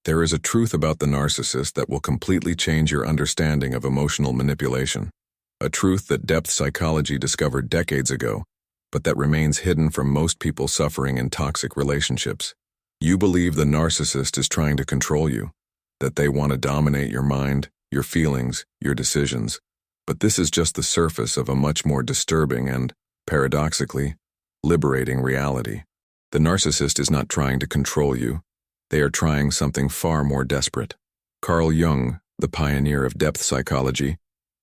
There is a truth about the narcissist that will completely change your understanding of emotional manipulation. A truth that depth psychology discovered decades ago, but that remains hidden from most people suffering in toxic relationships. You believe the narcissist is trying to control you, that they want to dominate your mind, your feelings, your decisions. But this is just the surface of a much more disturbing and, paradoxically, liberating reality. The narcissist is not trying to control you. They are trying something far more desperate. Carl Jung, the pioneer of depth psychology,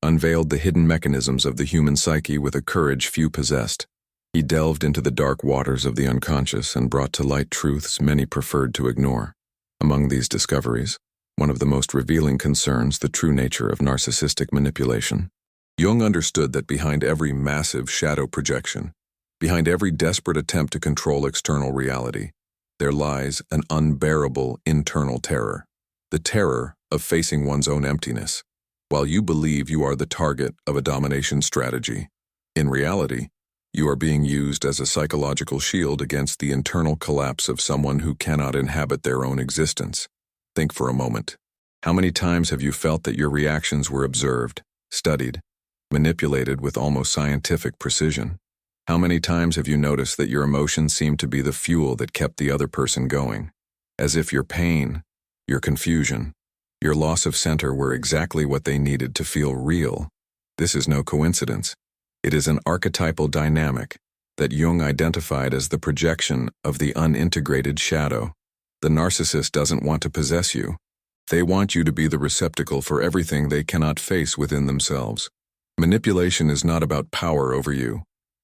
unveiled the hidden mechanisms of the human psyche with a courage few possessed. He delved into the dark waters of the unconscious and brought to light truths many preferred to ignore. Among these discoveries, one of the most revealing concerns the true nature of narcissistic manipulation. Jung understood that behind every massive shadow projection, behind every desperate attempt to control external reality, there lies an unbearable internal terror. The terror of facing one's own emptiness. While you believe you are the target of a domination strategy, in reality, you are being used as a psychological shield against the internal collapse of someone who cannot inhabit their own existence. Think for a moment. How many times have you felt that your reactions were observed, studied, manipulated with almost scientific precision? How many times have you noticed that your emotions seemed to be the fuel that kept the other person going? As if your pain, your confusion, your loss of center were exactly what they needed to feel real. This is no coincidence. It is an archetypal dynamic that Jung identified as the projection of the unintegrated shadow. The narcissist doesn't want to possess you. They want you to be the receptacle for everything they cannot face within themselves. Manipulation is not about power over you.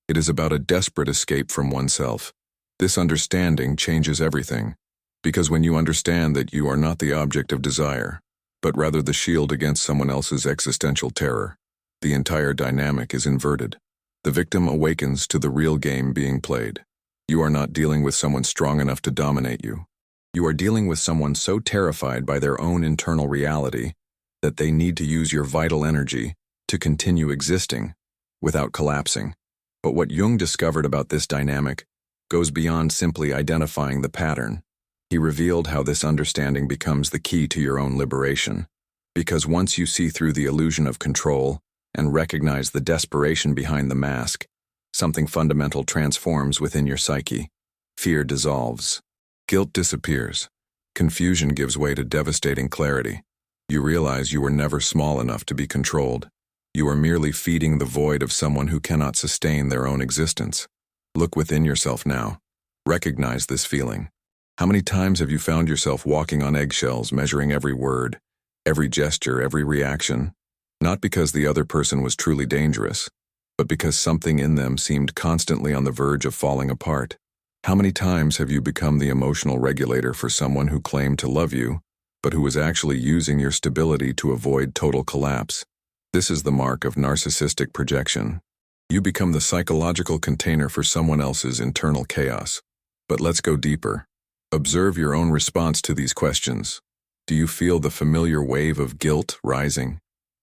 It is about a desperate escape from oneself. This understanding changes everything, because when you understand that you are not the object of desire, but rather the shield against someone else's existential terror, the entire dynamic is inverted. The victim awakens to the real game being played. You are not dealing with someone strong enough to dominate you. You are dealing with someone so terrified by their own internal reality that they need to use your vital energy to continue existing without collapsing. But what Jung discovered about this dynamic goes beyond simply identifying the pattern. He revealed how this understanding becomes the key to your own liberation. Because once you see through the illusion of control and recognize the desperation behind the mask, something fundamental transforms within your psyche. Fear dissolves. Guilt disappears. Confusion gives way to devastating clarity. You realize you were never small enough to be controlled. You are merely feeding the void of someone who cannot sustain their own existence. Look within yourself now. Recognize this feeling. How many times have you found yourself walking on eggshells, measuring every word, every gesture, every reaction? Not because the other person was truly dangerous, but because something in them seemed constantly on the verge of falling apart. How many times have you become the emotional regulator for someone who claimed to love you, but who was actually using your stability to avoid total collapse? This is the mark of narcissistic projection. You become the psychological container for someone else's internal chaos. But let's go deeper. Observe your own response to these questions. Do you feel the familiar wave of guilt rising?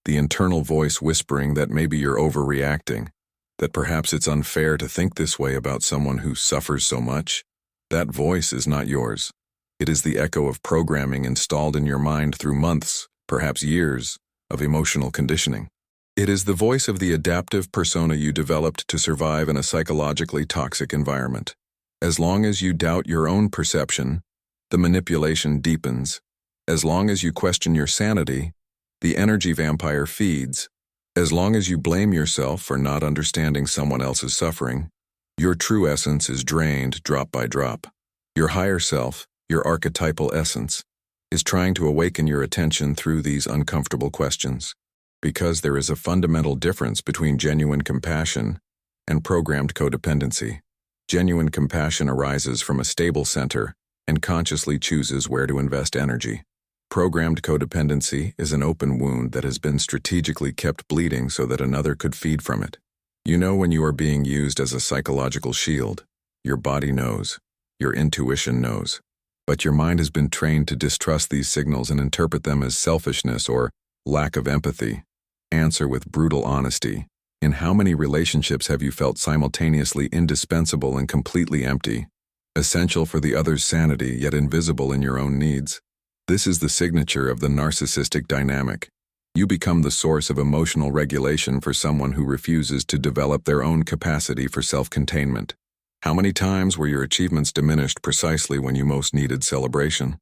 The internal voice whispering that maybe you're overreacting, that perhaps it's unfair to think this way about someone who suffers so much? That voice is not yours. It is the echo of programming installed in your mind through months, perhaps years, of emotional conditioning. It is the voice of the adaptive persona you developed to survive in a psychologically toxic environment. As long as you doubt your own perception, the manipulation deepens. As long as you question your sanity, the energy vampire feeds. As long as you blame yourself for not understanding someone else's suffering, your true essence is drained drop by drop. Your higher self, your archetypal essence, is trying to awaken your attention through these uncomfortable questions. Because there is a fundamental difference between genuine compassion and programmed codependency. Genuine compassion arises from a stable center and consciously chooses where to invest energy. Programmed codependency is an open wound that has been strategically kept bleeding so that another could feed from it. You know when you are being used as a psychological shield. Your body knows. Your intuition knows. But your mind has been trained to distrust these signals and interpret them as selfishness or lack of empathy. Answer with brutal honesty. In how many relationships have you felt simultaneously indispensable and completely empty? Essential for the other's sanity, yet invisible in your own needs? This is the signature of the narcissistic dynamic. You become the source of emotional regulation for someone who refuses to develop their own capacity for self-containment. How many times were your achievements diminished precisely when you most needed celebration?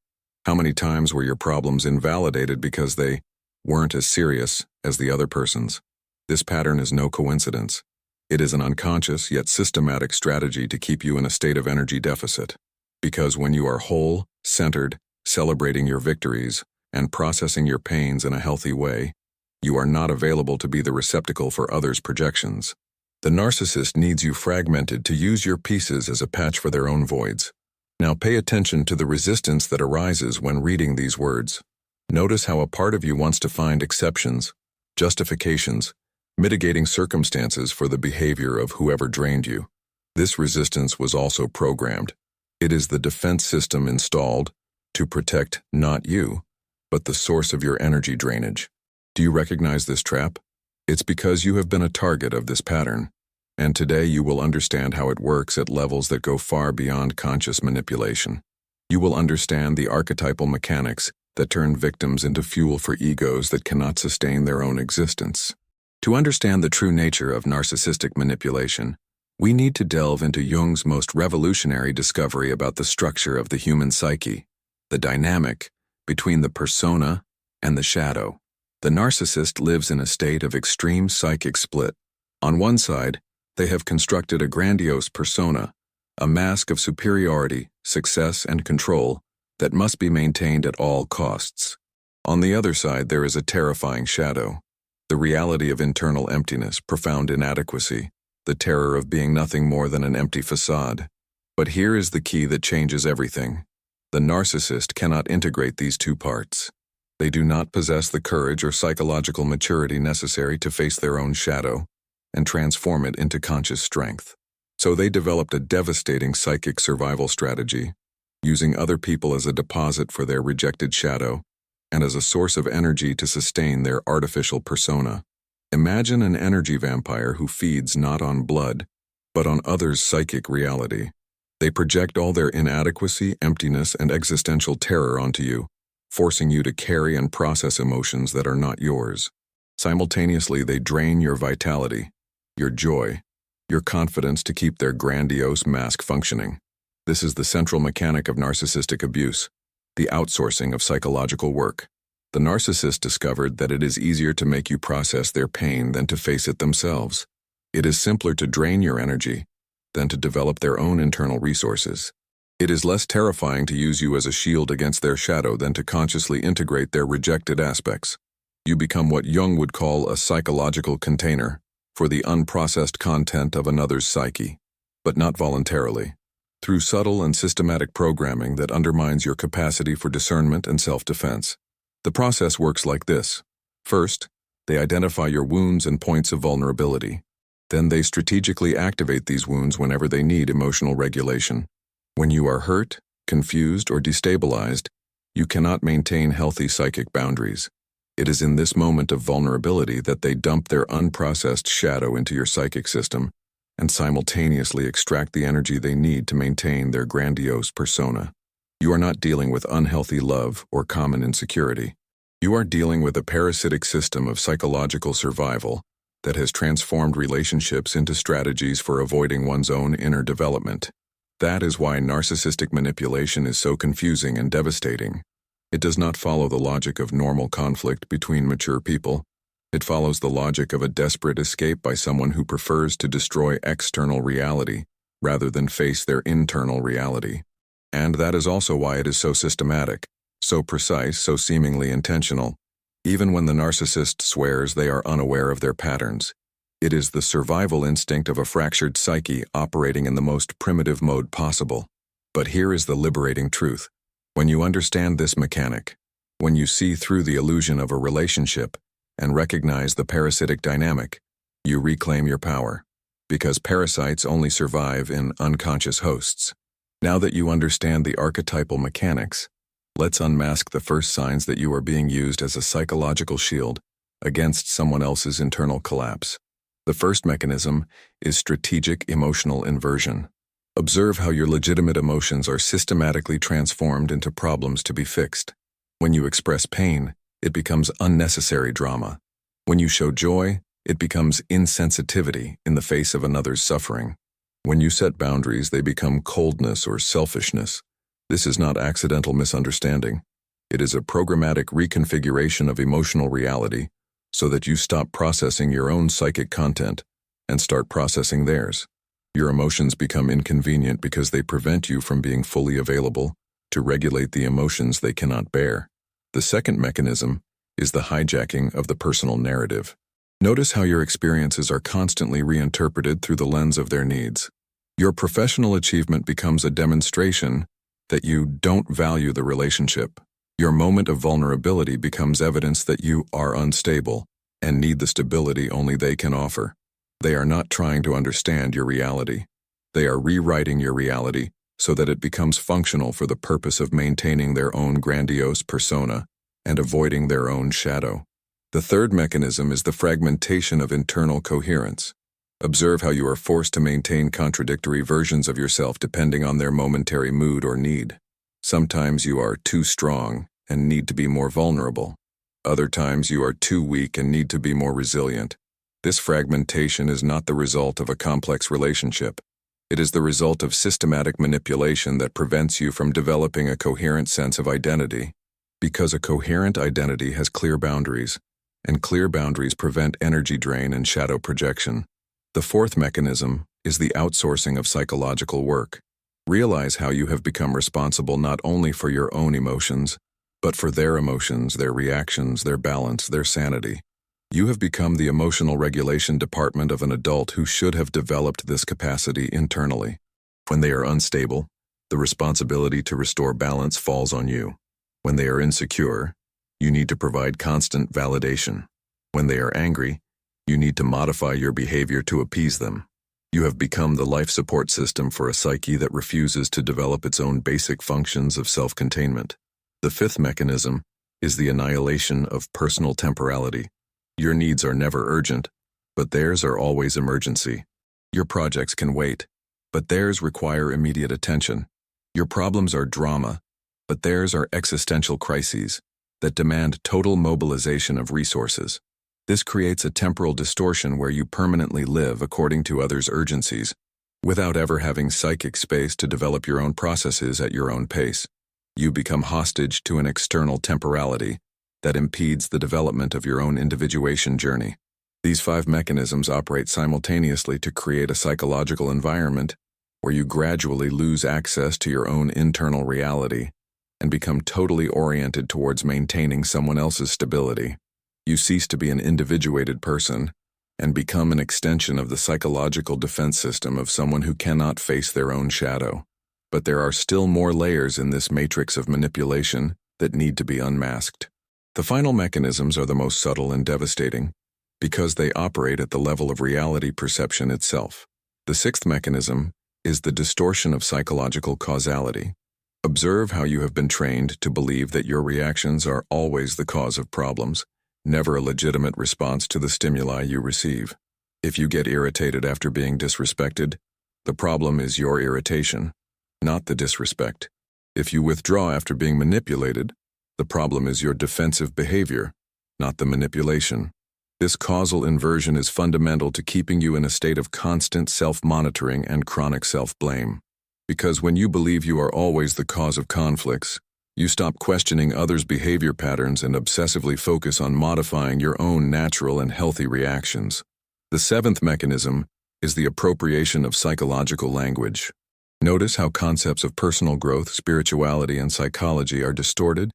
How many times were your problems invalidated because they weren't as serious as the other person's? This pattern is no coincidence. It is an unconscious yet systematic strategy to keep you in a state of energy deficit. Because when you are whole, centered, celebrating your victories, and processing your pains in a healthy way, you are not available to be the receptacle for others' projections. The narcissist needs you fragmented to use your pieces as a patch for their own voids. Now pay attention to the resistance that arises when reading these words. Notice how a part of you wants to find exceptions, justifications, mitigating circumstances for the behavior of whoever drained you. This resistance was also programmed. It is the defense system installed to protect not you, but the source of your energy drainage. Do you recognize this trap? It's because you have been a target of this pattern, and today you will understand how it works at levels that go far beyond conscious manipulation. You will understand the archetypal mechanics that turn victims into fuel for egos that cannot sustain their own existence. To understand the true nature of narcissistic manipulation, we need to delve into Jung's most revolutionary discovery about the structure of the human psyche, the dynamic between the persona and the shadow. The narcissist lives in a state of extreme psychic split. On one side, they have constructed a grandiose persona, a mask of superiority, success, and control that must be maintained at all costs. On the other side, there is a terrifying shadow, the reality of internal emptiness, profound inadequacy, the terror of being nothing more than an empty facade. But here is the key that changes everything. The narcissist cannot integrate these two parts. They do not possess the courage or psychological maturity necessary to face their own shadow and transform it into conscious strength. So they developed a devastating psychic survival strategy, using other people as a deposit for their rejected shadow and as a source of energy to sustain their artificial persona. Imagine an energy vampire who feeds not on blood, but on others' psychic reality. They project all their inadequacy, emptiness, and existential terror onto you, forcing you to carry and process emotions that are not yours. Simultaneously, they drain your vitality, your joy, your confidence to keep their grandiose mask functioning. This is the central mechanic of narcissistic abuse, the outsourcing of psychological work. The narcissist discovered that it is easier to make you process their pain than to face it themselves. It is simpler to drain your energy than to develop their own internal resources. It is less terrifying to use you as a shield against their shadow than to consciously integrate their rejected aspects. You become what Jung would call a psychological container for the unprocessed content of another's psyche, but not voluntarily, through subtle and systematic programming that undermines your capacity for discernment and self-defense. The process works like this. First, they identify your wounds and points of vulnerability. Then they strategically activate these wounds whenever they need emotional regulation. When you are hurt, confused, or destabilized, you cannot maintain healthy psychic boundaries. It is in this moment of vulnerability that they dump their unprocessed shadow into your psychic system and simultaneously extract the energy they need to maintain their grandiose persona. You are not dealing with unhealthy love or common insecurity. You are dealing with a parasitic system of psychological survival that has transformed relationships into strategies for avoiding one's own inner development. That is why narcissistic manipulation is so confusing and devastating. It does not follow the logic of normal conflict between mature people. It follows the logic of a desperate escape by someone who prefers to destroy external reality rather than face their internal reality. And that is also why it is so systematic, so precise, so seemingly intentional. Even when the narcissist swears they are unaware of their patterns, it is the survival instinct of a fractured psyche operating in the most primitive mode possible. But here is the liberating truth. When you understand this mechanic, when you see through the illusion of a relationship and recognize the parasitic dynamic, you reclaim your power, because parasites only survive in unconscious hosts. Now that you understand the archetypal mechanics, let's unmask the first signs that you are being used as a psychological shield against someone else's internal collapse. The first mechanism is strategic emotional inversion. Observe how your legitimate emotions are systematically transformed into problems to be fixed. When you express pain, it becomes unnecessary drama. When you show joy, it becomes insensitivity in the face of another's suffering. When you set boundaries, they become coldness or selfishness. This is not accidental misunderstanding. It is a programmatic reconfiguration of emotional reality so that you stop processing your own psychic content and start processing theirs. Your emotions become inconvenient because they prevent you from being fully available to regulate the emotions they cannot bear. The second mechanism is the hijacking of the personal narrative. Notice how your experiences are constantly reinterpreted through the lens of their needs. Your professional achievement becomes a demonstration that you don't value the relationship. Your moment of vulnerability becomes evidence that you are unstable and need the stability only they can offer. They are not trying to understand your reality. They are rewriting your reality so that it becomes functional for the purpose of maintaining their own grandiose persona and avoiding their own shadow. The third mechanism is the fragmentation of internal coherence. Observe how you are forced to maintain contradictory versions of yourself depending on their momentary mood or need. Sometimes you are too strong and need to be more vulnerable. Other times you are too weak and need to be more resilient. This fragmentation is not the result of a complex relationship. It is the result of systematic manipulation that prevents you from developing a coherent sense of identity. Because a coherent identity has clear boundaries, and clear boundaries prevent energy drain and shadow projection. The fourth mechanism is the outsourcing of psychological work. Realize how you have become responsible not only for your own emotions, but for their emotions, their reactions, their balance, their sanity. You have become the emotional regulation department of an adult who should have developed this capacity internally. When they are unstable, the responsibility to restore balance falls on you. When they are insecure, you need to provide constant validation. When they are angry, you need to modify your behavior to appease them. You have become the life support system for a psyche that refuses to develop its own basic functions of self-containment. The fifth mechanism is the annihilation of personal temporality. Your needs are never urgent, but theirs are always emergency. Your projects can wait, but theirs require immediate attention. Your problems are drama, but theirs are existential crises that demand total mobilization of resources. This creates a temporal distortion where you permanently live according to others' urgencies, without ever having psychic space to develop your own processes at your own pace. You become hostage to an external temporality that impedes the development of your own individuation journey. These 5 mechanisms operate simultaneously to create a psychological environment where you gradually lose access to your own internal reality and become totally oriented towards maintaining someone else's stability. You cease to be an individuated person and become an extension of the psychological defense system of someone who cannot face their own shadow. But there are still more layers in this matrix of manipulation that need to be unmasked. The final mechanisms are the most subtle and devastating because they operate at the level of reality perception itself. The 6th mechanism is the distortion of psychological causality. Observe how you have been trained to believe that your reactions are always the cause of problems, never a legitimate response to the stimuli you receive. If you get irritated after being disrespected, the problem is your irritation, not the disrespect. If you withdraw after being manipulated, the problem is your defensive behavior, not the manipulation. This causal inversion is fundamental to keeping you in a state of constant self-monitoring and chronic self-blame. Because when you believe you are always the cause of conflicts, you stop questioning others' behavior patterns and obsessively focus on modifying your own natural and healthy reactions. The 7th mechanism is the appropriation of psychological language. Notice how concepts of personal growth, spirituality, and psychology are distorted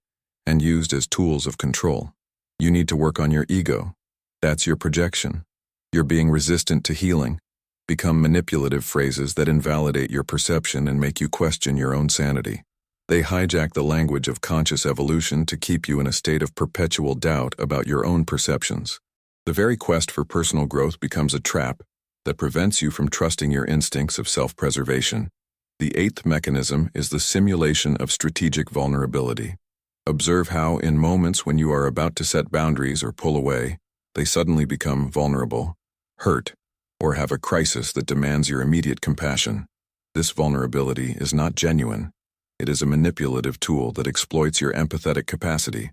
and used as tools of control. You need to work on your ego. That's your projection. You're being resistant to healing. Become manipulative phrases that invalidate your perception and make you question your own sanity. They hijack the language of conscious evolution to keep you in a state of perpetual doubt about your own perceptions. The very quest for personal growth becomes a trap that prevents you from trusting your instincts of self-preservation. The 8th mechanism is the simulation of strategic vulnerability. Observe how, in moments when you are about to set boundaries or pull away, they suddenly become vulnerable, hurt, or have a crisis that demands your immediate compassion. This vulnerability is not genuine. It is a manipulative tool that exploits your empathetic capacity.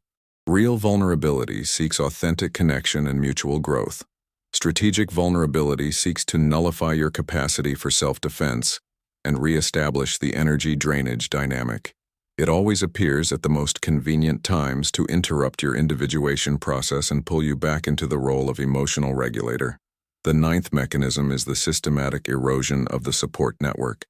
Real vulnerability seeks authentic connection and mutual growth. Strategic vulnerability seeks to nullify your capacity for self-defense and re-establish the energy drainage dynamic. It always appears at the most convenient times to interrupt your individuation process and pull you back into the role of emotional regulator. The ninth mechanism is the systematic erosion of the support network.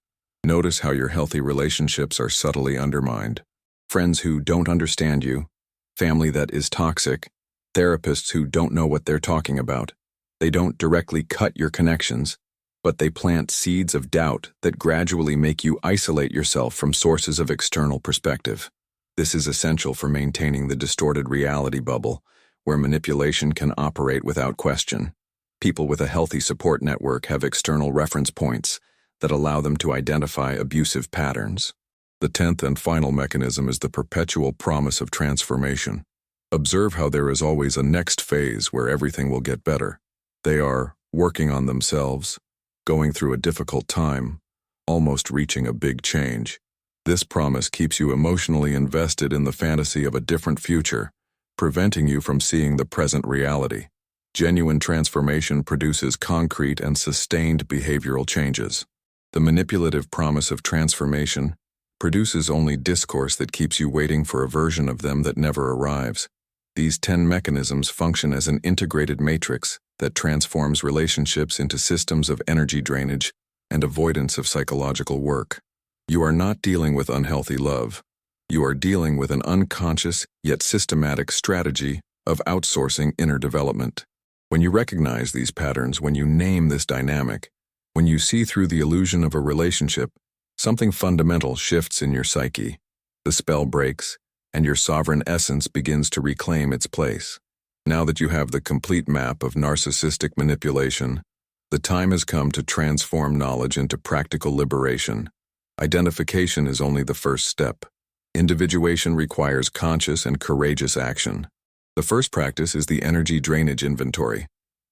Notice how your healthy relationships are subtly undermined. Friends who don't understand you, family that is toxic, therapists who don't know what they're talking about. They don't directly cut your connections, but they plant seeds of doubt that gradually make you isolate yourself from sources of external perspective. This is essential for maintaining the distorted reality bubble, where manipulation can operate without question. People with a healthy support network have external reference points that allow them to identify abusive patterns. The 10th and final mechanism is the perpetual promise of transformation. Observe how there is always a next phase where everything will get better. They are working on themselves, going through a difficult time, almost reaching a big change. This promise keeps you emotionally invested in the fantasy of a different future, preventing you from seeing the present reality. Genuine transformation produces concrete and sustained behavioral changes. The manipulative promise of transformation produces only discourse that keeps you waiting for a version of them that never arrives. These 10 mechanisms function as an integrated matrix that transforms relationships into systems of energy drainage and avoidance of psychological work. You are not dealing with unhealthy love. You are dealing with an unconscious yet systematic strategy of outsourcing inner development. When you recognize these patterns, when you name this dynamic, when you see through the illusion of a relationship, something fundamental shifts in your psyche. The spell breaks, and your sovereign essence begins to reclaim its place. Now that you have the complete map of narcissistic manipulation, the time has come to transform knowledge into practical liberation. Identification is only the first step. Individuation requires conscious and courageous action. The first practice is the energy drainage inventory.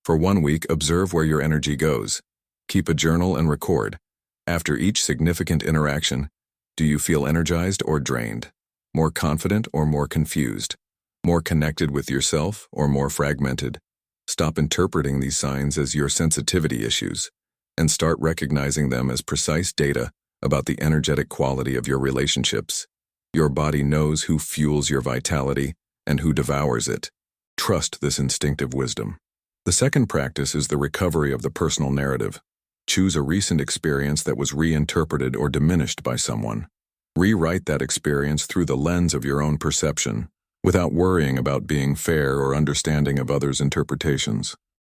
For 1 week, observe where your energy goes. Keep a journal and record. After each significant interaction, do you feel energized or drained? More confident or more confused? More connected with yourself or more fragmented? Stop interpreting these signs as your sensitivity issues and start recognizing them as precise data about the energetic quality of your relationships. Your body knows who fuels your vitality and who devours it. Trust this instinctive wisdom. The second practice is the recovery of the personal narrative. Choose a recent experience that was reinterpreted or diminished by someone. Rewrite that experience through the lens of your own perception, without worrying about being fair or understanding of others' interpretations.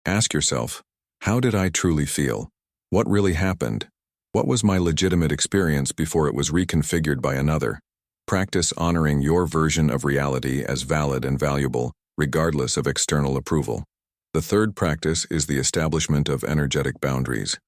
Ask yourself, how did I truly feel? What really happened? What was my legitimate experience before it was reconfigured by another? Practice honoring your version of reality as valid and valuable, regardless of external approval. The third practice is the establishment of energetic boundaries.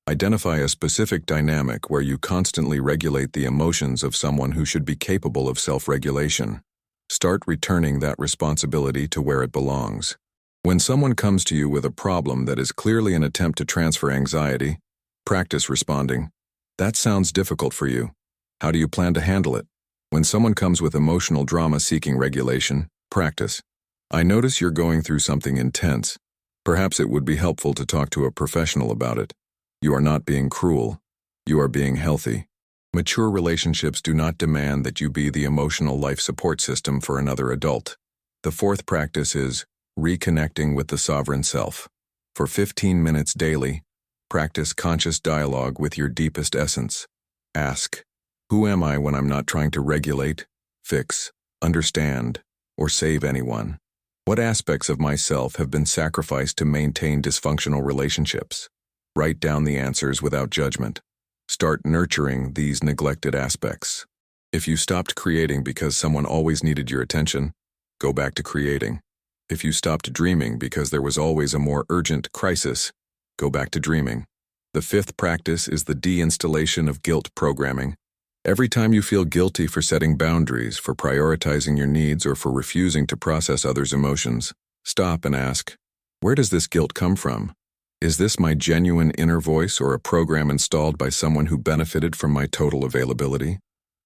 Identify a specific dynamic where you constantly regulate the emotions of someone who should be capable of self-regulation. Start returning that responsibility to where it belongs. When someone comes to you with a problem that is clearly an attempt to transfer anxiety, practice responding, "That sounds difficult for you. How do you plan to handle it?" When someone comes with emotional drama seeking regulation, practice, "I notice you're going through something intense. Perhaps it would be helpful to talk to a professional about it." You are not being cruel. You are being healthy. Mature relationships do not demand that you be the emotional life support system for another adult. The fourth practice is reconnecting with the sovereign self. For 15 minutes daily, practice conscious dialogue with your deepest essence. Ask, who am I when I'm not trying to regulate, fix, understand, or save anyone? What aspects of myself have been sacrificed to maintain dysfunctional relationships? Write down the answers without judgment. Start nurturing these neglected aspects. If you stopped creating because someone always needed your attention, go back to creating. If you stopped dreaming because there was always a more urgent crisis, go back to dreaming. The fifth practice is the deinstallation of guilt programming. Every time you feel guilty for setting boundaries, for prioritizing your needs, or for refusing to process others' emotions, stop and ask, where does this guilt come from? Is this my genuine inner voice or a program installed by someone who benefited from my total availability?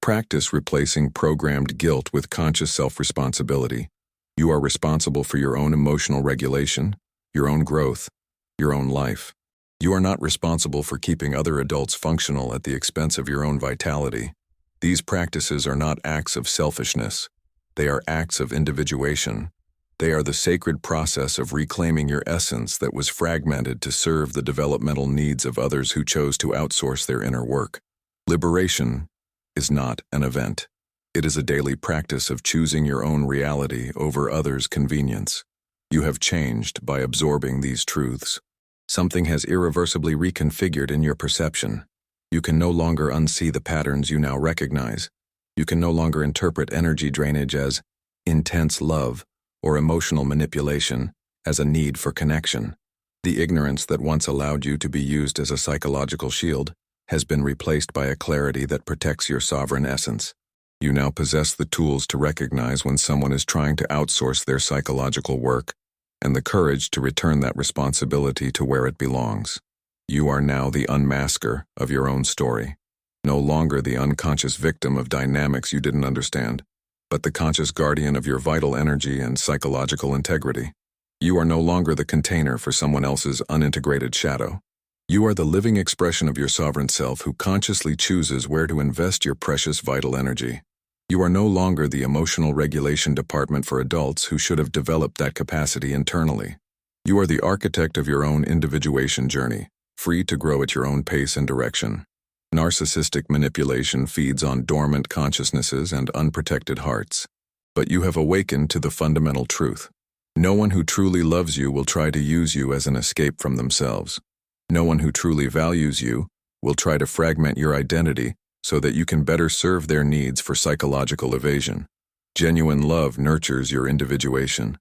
Practice replacing programmed guilt with conscious self-responsibility. You are responsible for your own emotional regulation, your own growth, your own life. You are not responsible for keeping other adults functional at the expense of your own vitality. These practices are not acts of selfishness. They are acts of individuation. They are the sacred process of reclaiming your essence that was fragmented to serve the developmental needs of others who chose to outsource their inner work. Liberation is not an event. It is a daily practice of choosing your own reality over others' convenience. You have changed by absorbing these truths. Something has irreversibly reconfigured in your perception. You can no longer unsee the patterns you now recognize. You can no longer interpret energy drainage as intense love or emotional manipulation as a need for connection. The ignorance that once allowed you to be used as a psychological shield has been replaced by a clarity that protects your sovereign essence. You now possess the tools to recognize when someone is trying to outsource their psychological work and the courage to return that responsibility to where it belongs. You are now the unmasker of your own story, no longer the unconscious victim of dynamics you didn't understand, but the conscious guardian of your vital energy and psychological integrity. You are no longer the container for someone else's unintegrated shadow. You are the living expression of your sovereign self who consciously chooses where to invest your precious vital energy. You are no longer the emotional regulation department for adults who should have developed that capacity internally. You are the architect of your own individuation journey, free to grow at your own pace and direction. Narcissistic manipulation feeds on dormant consciousnesses and unprotected hearts. But you have awakened to the fundamental truth. No one who truly loves you will try to use you as an escape from themselves. No one who truly values you will try to fragment your identity so that you can better serve their needs for psychological evasion. Genuine love nurtures your individuation.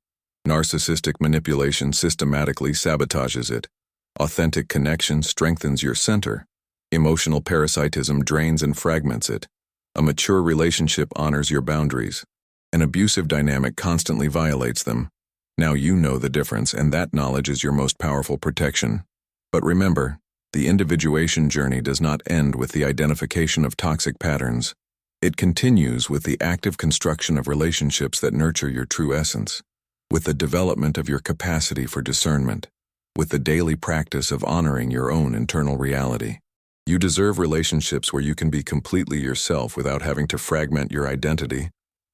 Narcissistic manipulation systematically sabotages it. Authentic connection strengthens your center. Emotional parasitism drains and fragments it. A mature relationship honors your boundaries. An abusive dynamic constantly violates them. Now you know the difference, and that knowledge is your most powerful protection. But remember, the individuation journey does not end with the identification of toxic patterns. It continues with the active construction of relationships that nurture your true essence, with the development of your capacity for discernment, with the daily practice of honoring your own internal reality. You deserve relationships where you can be completely yourself without having to fragment your identity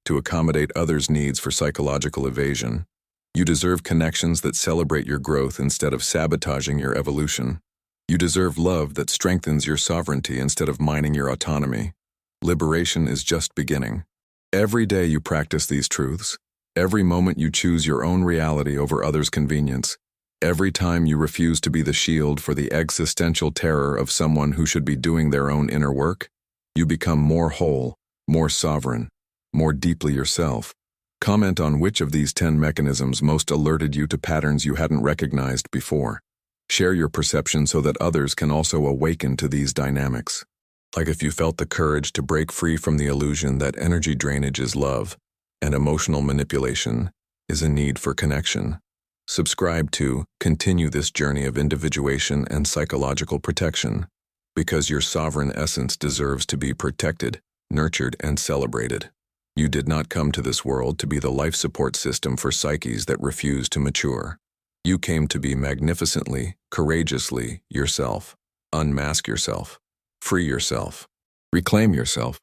to accommodate others' needs for psychological evasion. You deserve connections that celebrate your growth instead of sabotaging your evolution. You deserve love that strengthens your sovereignty instead of mining your autonomy. Liberation is just beginning. Every day you practice these truths. Every moment you choose your own reality over others' convenience. Every time you refuse to be the shield for the existential terror of someone who should be doing their own inner work, you become more whole, more sovereign, more deeply yourself. Comment on which of these 10 mechanisms most alerted you to patterns you hadn't recognized before. Share your perception so that others can also awaken to these dynamics. Like if you felt the courage to break free from the illusion that energy drainage is love and emotional manipulation is a need for connection. Subscribe to continue this journey of individuation and psychological protection, because your sovereign essence deserves to be protected, nurtured, and celebrated. You did not come to this world to be the life support system for psyches that refuse to mature. You came to be magnificently, courageously yourself. Unmask yourself. Free yourself. Reclaim yourself.